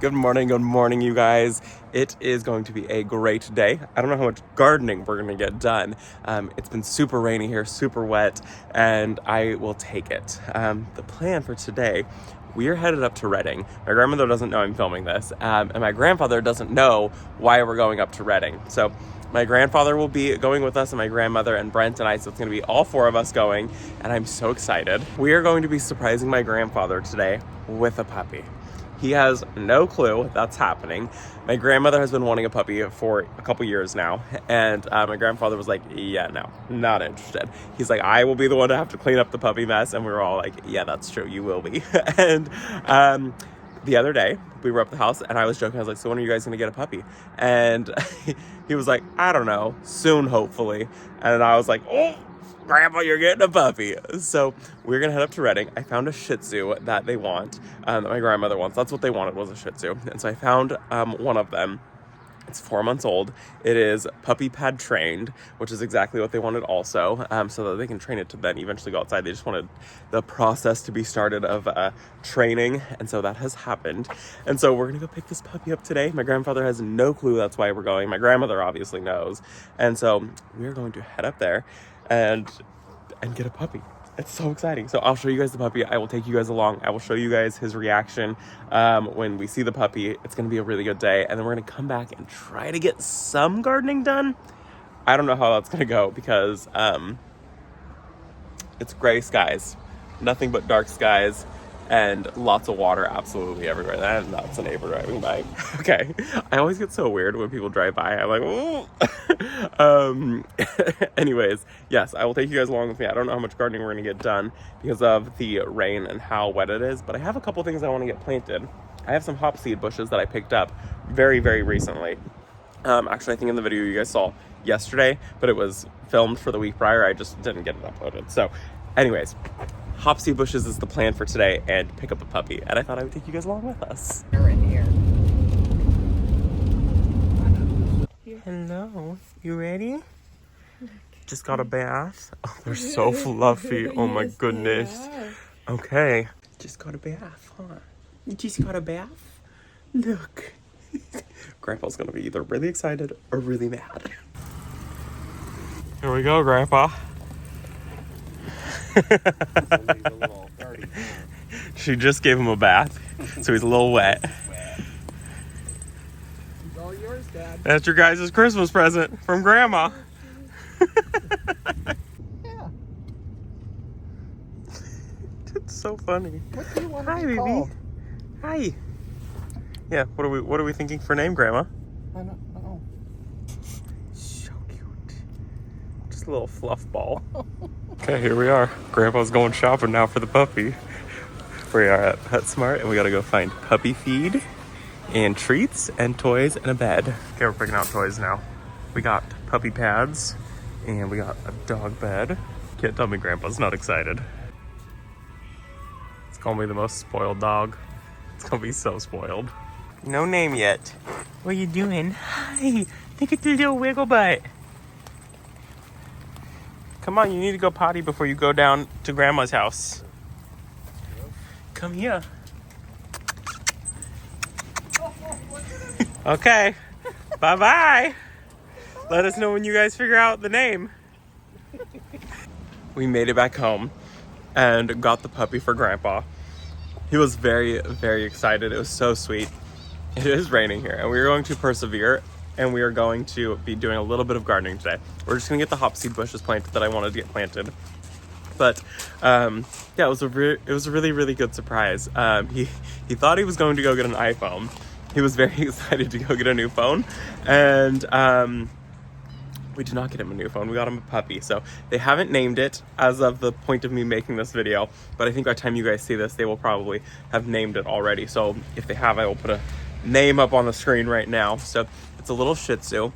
Good morning, you guys. It is going to be a great day. I don't know how much gardening we're going to get done. It's been super rainy here, super wet, and I will take it. The plan for today, we are headed up to Reading. My grandmother doesn't know I'm filming this, and my grandfather doesn't know why we're going up to Reading. So my grandfather will be going with us, and my grandmother and Brent and I, so it's going to be all four of us going, and I'm so excited. We are going to be surprising my grandfather today with a puppy. He has no clue that's happening. My grandmother has been wanting a puppy for a couple years now, and my grandfather was like, yeah, no, not interested. He's like, I will be the one to have to clean up the puppy mess, and we were all like, yeah, that's true, you will be. And the other day, we were up at the house, and I was joking, I was like, so when are you guys gonna get a puppy? And he was like, I don't know, soon, hopefully. And I was like, oh, Grandpa, you're getting a puppy. So we're gonna head up to Reading. I found a Shih Tzu that they want, that my grandmother wants. That's what they wanted, was a Shih Tzu. And so I found one of them. It's 4 months old. It is puppy pad trained, which is exactly what they wanted also, so that they can train it to then eventually go outside. They just wanted the process to be started of training, and so that has happened. And so we're gonna go pick this puppy up today. My grandfather has no clue that's why we're going. My grandmother obviously knows. And so we're going to head up there and get a puppy. It's so exciting. So I'll show you guys the puppy. I will take you guys along. I will show you guys his reaction when we see the puppy. It's going to be a really good day. And then we're going to come back and try to get some gardening done. I don't know how that's going to go because it's gray skies. Nothing but dark skies and lots of water absolutely everywhere. And that's a neighbor driving by. Okay. I always get so weird when people drive by. I'm like, oh. Anyways, yes, I will take you guys along with me. I don't know how much gardening we're going to get done because of the rain and how wet it is, but I have a couple things I want to get planted. I have some hop seed bushes that I picked up very, very recently. Actually, I think in the video you guys saw yesterday, but it was filmed for the week prior. I just didn't get it uploaded. So anyways, hop seed bushes is the plan for today and pick up a puppy. And I thought I would take you guys along with us. They're in here. Hello, you ready? Just got a bath. Oh, they're so fluffy. Oh my goodness. Okay. Just got a bath, huh? You just got a bath? Look. Grandpa's gonna be either really excited or really mad. Here we go, Grandpa. She just gave him a bath, so he's a little wet. It's all yours, Dad. That's your guys' Christmas present from Grandma. Yeah. It's so funny. What do you want Hi, to be baby. called? Hi. Yeah, what are we thinking for name, Grandma? I don't know. So cute. Just a little fluff ball. Okay, here we are. Grandpa's going shopping now for the puppy. We are at PetSmart and we gotta go find puppy feed and treats and toys and a bed. Okay, we're picking out toys now. We got puppy pads and we got a dog bed. Can't tell me Grandpa's not excited. It's gonna be the most spoiled dog. It's gonna be so spoiled. No name yet. What are you doing? Hi, look at the little wiggle butt. Come on, you need to go potty before you go down to Grandma's house. Come here. Okay, bye-bye. Let us know when you guys figure out the name. We made it back home and got the puppy for Grandpa. He was very, very excited. It was so sweet. It is raining here and we are going to persevere and we are going to be doing a little bit of gardening today. We're just gonna get the hop seed bushes planted that I wanted to get planted. But yeah, it was a really, really good surprise. He thought he was going to go get an iPhone. He was very excited to go get a new phone, and we did not get him a new phone. We got him a puppy. So they haven't named it as of the point of me making this video, but I think by the time you guys see this, they will probably have named it already. So if they have, I will put a name up on the screen right now. So it's a little Shih Tzu.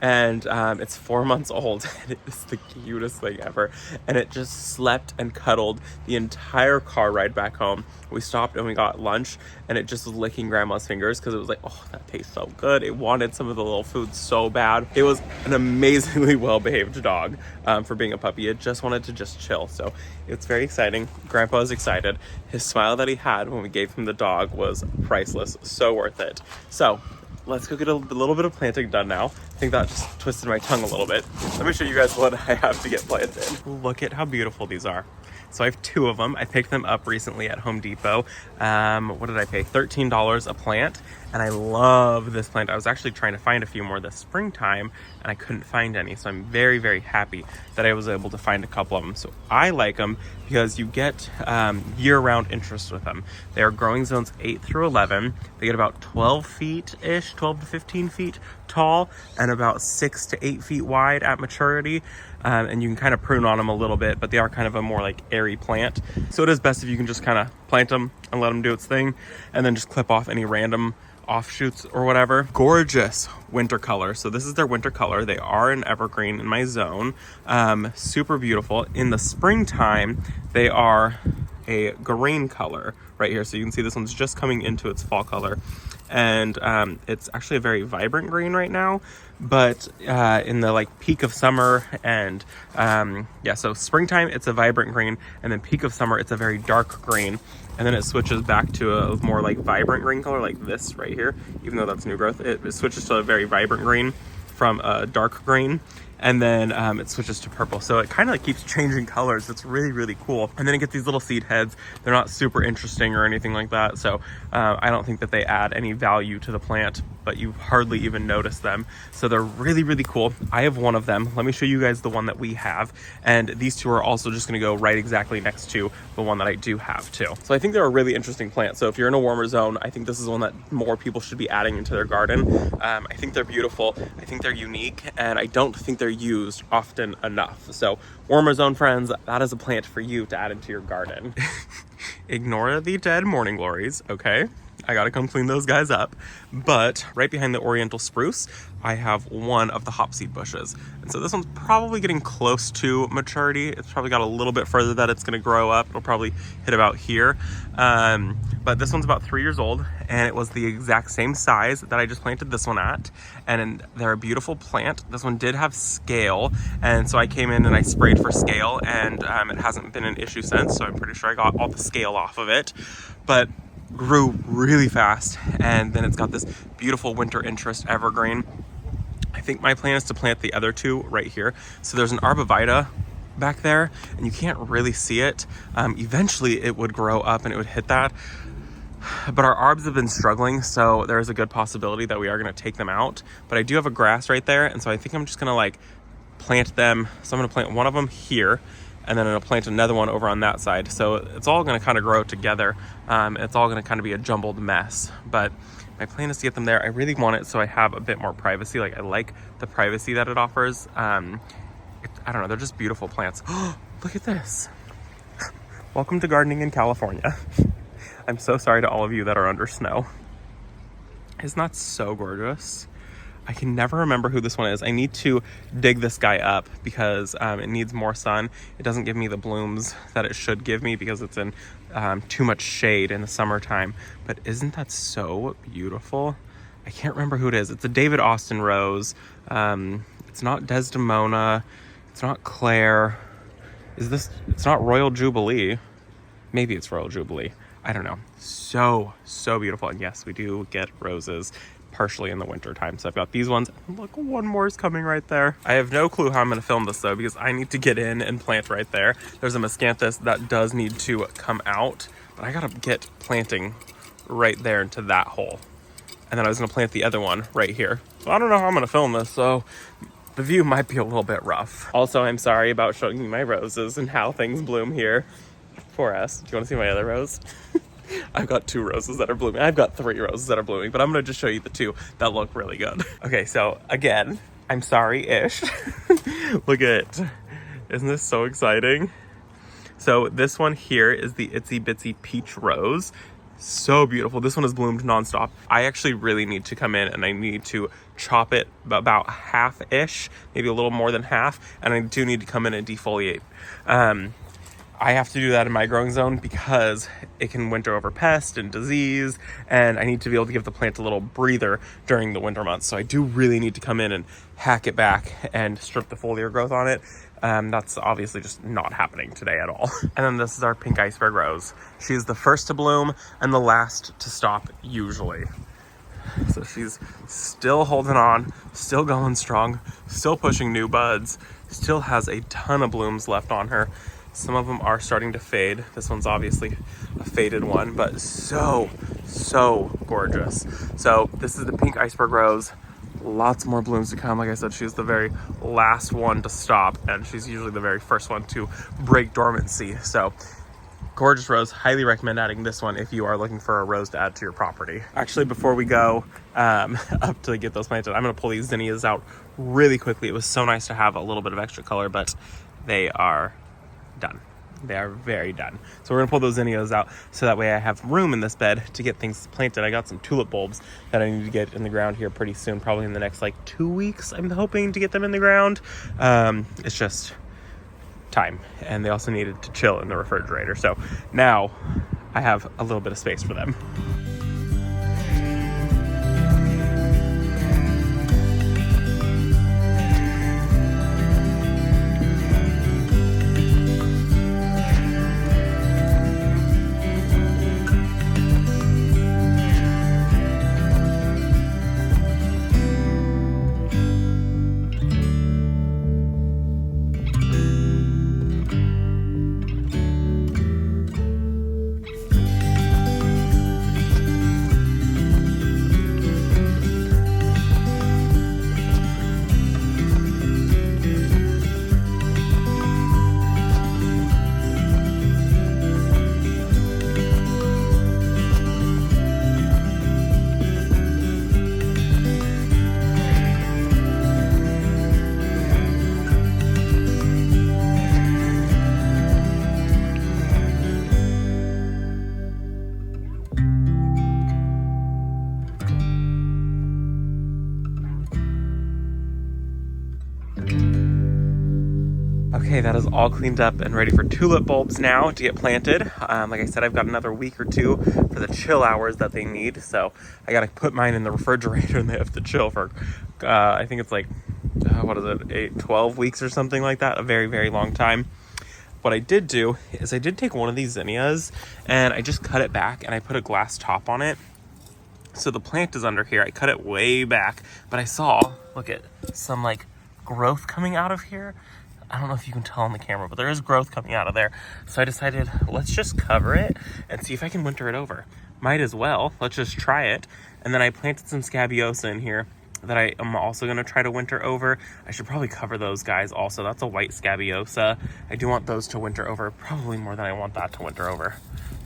and it's 4 months old, and it is the cutest thing ever. And it just slept and cuddled the entire car ride back home. We stopped and we got lunch, and it just was licking grandma's fingers because it was like, oh, that tastes so good. It wanted some of the little food so bad. It was an amazingly well-behaved dog for being a puppy. It just wanted to just chill. So it's very exciting. Grandpa is excited. His smile that he had when we gave him the dog was priceless. So worth it. So let's go get a little bit of planting done now. I think that just twisted my tongue a little bit. Let me show you guys what I have to get planted. Look at how beautiful these are. So I have 2 of them. I picked them up recently at Home Depot. What did I pay? $13 a plant. And I love this plant. I was actually trying to find a few more this springtime, and I couldn't find any. So I'm very, very happy that I was able to find a couple of them. So I like them because you get year-round interest with them. They are growing zones 8 through 11. They get about 12 feet-ish, 12 to 15 feet tall, and about 6 to 8 feet wide at maturity. And you can kind of prune on them a little bit, but they are kind of a more like airy plant. So it is best if you can just kind of plant them and let them do its thing, and then just clip off any random offshoots or whatever. Gorgeous winter color. So this is their winter color. They are an evergreen in my zone. Super beautiful. In the springtime, they are a green color right here. So you can see this one's just coming into its fall color. And it's actually a very vibrant green right now, but in the like peak of summer and so springtime it's a vibrant green, and then peak of summer it's a very dark green, and then it switches back to a more like vibrant green color like this right here. Even though that's new growth, it switches to a very vibrant green from a dark green, and then it switches to purple. So it kind of like keeps changing colors. It's really, really cool. And then it gets these little seed heads. They're not super interesting or anything like that. So I don't think that they add any value to the plant, but you hardly even notice them. So they're really, really cool. I have one of them. Let me show you guys the one that we have. And these 2 are also just gonna go right exactly next to the one that I do have too. So I think they're a really interesting plant. So if you're in a warmer zone, I think this is one that more people should be adding into their garden. I think they're beautiful. I think they're unique, and I don't think they're used often enough. So warmer zone friends, that is a plant for you to add into your garden. Ignore the dead morning glories, okay? I gotta come clean those guys up. But right behind the oriental spruce, I have one of the hopseed bushes. And so this one's probably getting close to maturity. It's probably got a little bit further that it's gonna grow up. It'll probably hit about here. But this one's about 3 years old, and it was the exact same size that I just planted this one at. And they're a beautiful plant. This one did have scale, and so I came in and I sprayed for scale, and it hasn't been an issue since, so I'm pretty sure I got all the scale off of it. But grew really fast, and then it's got this beautiful winter interest evergreen. I think my plan is to plant the other 2 right here. So there's an arborvitae back there, and you can't really see it. Eventually it would grow up and it would hit that, but our arbs have been struggling, so there's a good possibility that we are going to take them out. But I do have a grass right there, and so I think I'm just going to like plant them. So I'm going to plant one of them here, and then I'll plant another one over on that side. So it's all going to kind of grow together. It's all going to kind of be a jumbled mess, but my plan is to get them there. I really want it so I have a bit more privacy. Like I like the privacy that it offers. I don't know, they're just beautiful plants. Look at this. Welcome to gardening in California. I'm so sorry to all of you that are under snow. Isn't that so gorgeous? I can never remember who this one is. I need to dig this guy up because it needs more sun. It doesn't give me the blooms that it should give me because it's in too much shade in the summertime. But isn't that so beautiful? I can't remember who it is. It's a David Austin rose. It's not Desdemona. It's not Claire. It's not Royal Jubilee. Maybe it's Royal Jubilee. I don't know. So beautiful. And yes, we do get roses partially in the winter time. So I've got these ones. Look, one more is coming right there. I have no clue how I'm going to film this though, because I need to get in and plant right there. There's a miscanthus that does need to come out, but I got to get planting right there into that hole. And then I was going to plant the other one right here. So I don't know how I'm going to film this, so the view might be a little bit rough. Also, I'm sorry about showing you my roses and how things bloom here for us. Do you want to see my other rose? I've got 2 roses that are blooming. I've got 3 roses that are blooming, but I'm going to just show you the 2 that look really good. Okay, so again, I'm sorry-ish. Look at it. Isn't this so exciting? So this one here is the Itsy Bitsy Peach Rose. So beautiful. This one has bloomed nonstop. I actually really need to come in and I need to chop it about half-ish, maybe a little more than half, and I do need to come in and defoliate. I have to do that in my growing zone because it can winter over pest and disease, and I need to be able to give the plant a little breather during the winter months. So I do really need to come in and hack it back and strip the foliar growth on it. That's obviously just not happening today at all. And then this is our pink iceberg rose. She's the first to bloom and the last to stop usually. So she's still holding on, still going strong, still pushing new buds, still has a ton of blooms left on her. Some of them are starting to fade. This one's obviously a faded one, but so gorgeous. So this is the pink iceberg rose. Lots more blooms to come. Like I said, she's the very last one to stop, and she's usually the very first one to break dormancy. So gorgeous rose. Highly recommend adding this one if you are looking for a rose to add to your property. Actually, before we go up to get those planted, I'm going to pull these zinnias out really quickly. It was so nice to have a little bit of extra color, but they are done. They are very done. So we're gonna pull those zinnias out so that way I have room in this bed to get things planted. I got some tulip bulbs that I need to get in the ground here pretty soon, probably in the next like 2 weeks. I'm hoping to get them in the ground. It's just time, and they also needed to chill in the refrigerator. So now I have a little bit of space for them. Okay, that is all cleaned up and ready for tulip bulbs now to get planted. Like I said, I've got another week or two for the chill hours that they need. So I got to put mine in the refrigerator and they have to chill for, I think it's like, 12 weeks or something like that. A very, very long time. What I did do is I did take one of these zinnias and I just cut it back and I put a glass top on it. So the plant is under here. I cut it way back, but I saw, look at some like growth coming out of here. I don't know if you can tell on the camera, but there is growth coming out of there. So I decided, let's just cover it and see if I can winter it over. Might as well. Let's just try it. And then I planted some scabiosa in here that I am also going to try to winter over. I should probably cover those guys also. That's a white scabiosa. I do want those to winter over, probably more than I want that to winter over.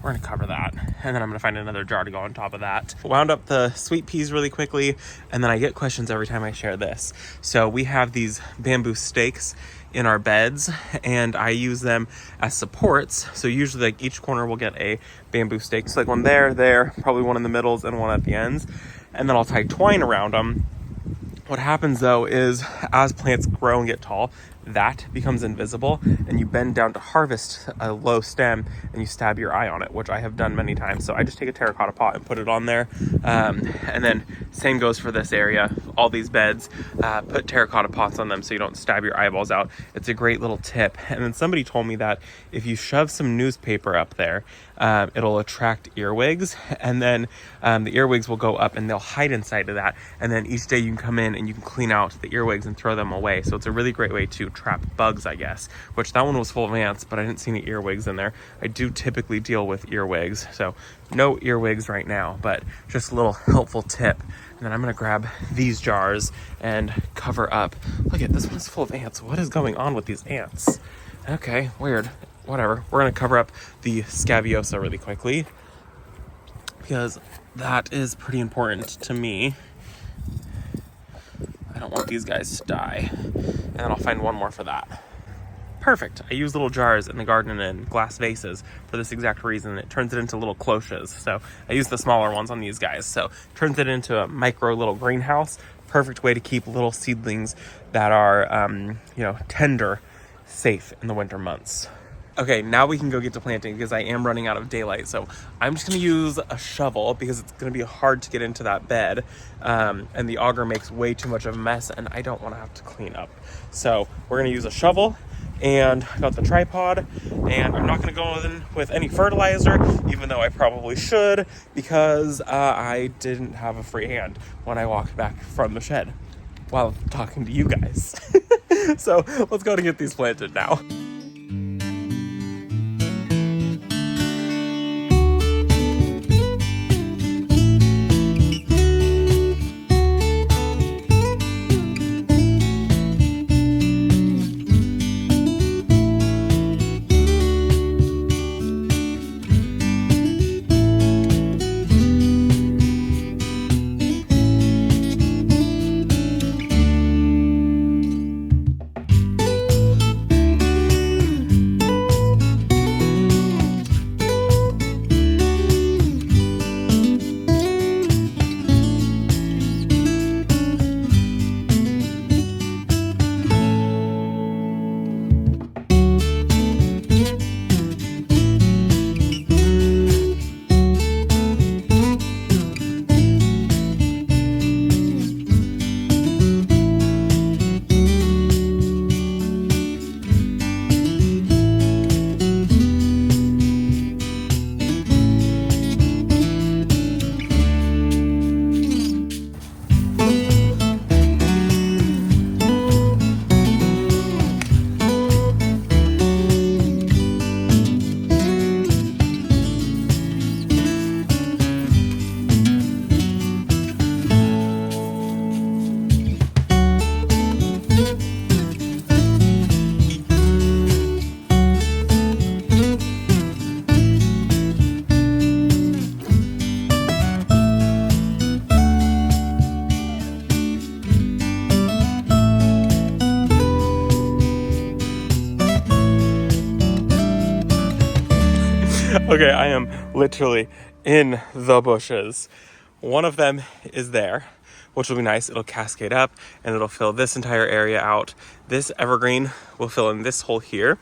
We're gonna cover that. And then I'm gonna find another jar to go on top of that. Wound up the sweet peas really quickly. And then I get questions every time I share this. So we have these bamboo stakes in our beds and I use them as supports. So usually like each corner will get a bamboo stake. So like one there, probably one in the middles and one at the ends. And then I'll tie twine around them. What happens though is as plants grow and get tall, that becomes invisible and you bend down to harvest a low stem and you stab your eye on it, which I have done many times. So I just take a terracotta pot and put it on there. And then same goes for this area, all these beds, put terracotta pots on them so you don't stab your eyeballs out. It's a great little tip. And then somebody told me that if you shove some newspaper up there, it'll attract earwigs, and then the earwigs will go up and they'll hide inside of that. And then each day you can come in and you can clean out the earwigs and throw them away. So it's a really great way to trap bugs, I guess, which that one was full of ants, but I didn't see any earwigs in there. I do typically deal with earwigs, so no earwigs right now, but just a little helpful tip. And then I'm gonna grab these jars and cover up. Look at this one is full of ants. What is going on with these ants? Okay, weird. Whatever. We're gonna cover up the scabiosa really quickly because that is pretty important to me. I don't want these guys to die. And then I'll find one more for that. perfect. I use little jars in the garden and glass vases for this exact reason. It turns it into little cloches. So I use the smaller ones on these guys. So turns it into a micro little greenhouse. Perfect way to keep little seedlings that are, tender, safe in the winter months. Okay, now we can go get to planting because I am running out of daylight. So I'm just gonna use a shovel because it's gonna be hard to get into that bed. And the auger makes way too much of a mess and I don't wanna have to clean up. So we're gonna use a shovel and I got the tripod, and I'm not gonna go in with any fertilizer, even though I probably should, because I didn't have a free hand when I walked back from the shed while talking to you guys. So let's go to get these planted now. Okay, I am literally in the bushes. One of them is there, which will be nice. It'll cascade up and it'll fill this entire area out. This evergreen will fill in this hole here.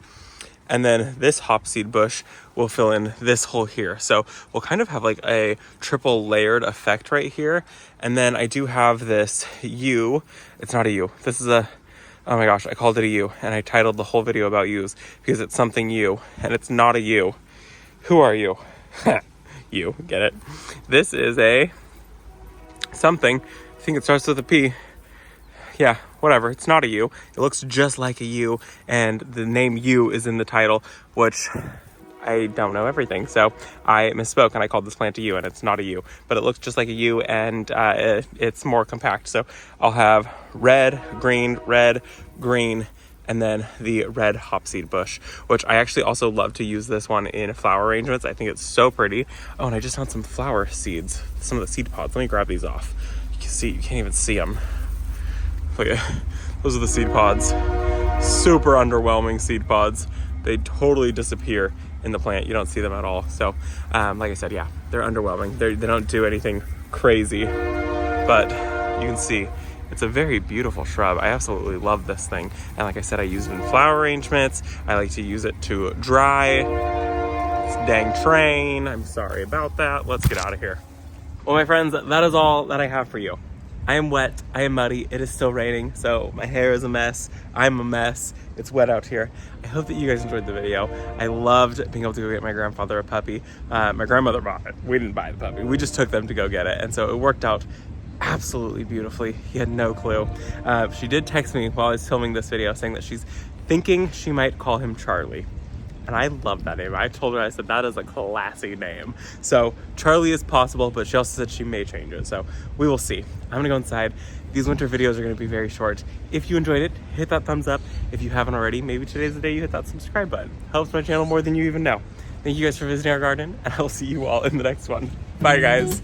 And then this hopseed bush will fill in this hole here. So we'll kind of have like a triple layered effect right here. And then I do have this yew. It's not a yew. This is a, oh my gosh, I called it a yew. And I titled the whole video about yews because it's something yew and it's not a yew. Who are you? You, get it? This is a something. I think it starts with a P. Yeah, whatever. It's not a yew. It looks just like a yew, and the name yew is in the title, which I don't know everything. So I misspoke and I called this plant a yew, and it's not a yew, but it looks just like a yew, and it's more compact. So I'll have red, green, and then the red hopseed bush, which I actually also love to use this one in flower arrangements. I think it's so pretty. Oh, and I just found some flower seeds, some of the seed pods. Let me grab these off. You can see, you can't even see them. Look at, those are the seed pods. Super underwhelming seed pods. They totally disappear in the plant. You don't see them at all. So, like I said, yeah, they're underwhelming. They don't do anything crazy, but you can see it's a very beautiful shrub. I absolutely love this thing. And like I said, I use it in flower arrangements. I like to use it to dry. This dang train. I'm sorry about that. Let's get out of here. Well, my friends, that is all that I have for you. I am wet, I am muddy, it is still raining, so my hair is a mess, I'm a mess, it's wet out here. I hope that you guys enjoyed the video. I loved being able to go get my grandfather a puppy. My grandmother bought it. We didn't buy the puppy, we just took them to go get it, and so it worked out absolutely beautifully. He had no clue. She did text me while I was filming this video saying that she's thinking she might call him Charlie. And I love that name. I told her, I said, that is a classy name. So Charlie is possible, but she also said she may change it. So we will see. I'm gonna go inside. These winter videos are gonna be very short. If you enjoyed it, hit that thumbs up. If you haven't already, maybe today's the day you hit that subscribe button. Helps my channel more than you even know. Thank you guys for visiting our garden, and I will see you all in the next one. Bye, guys.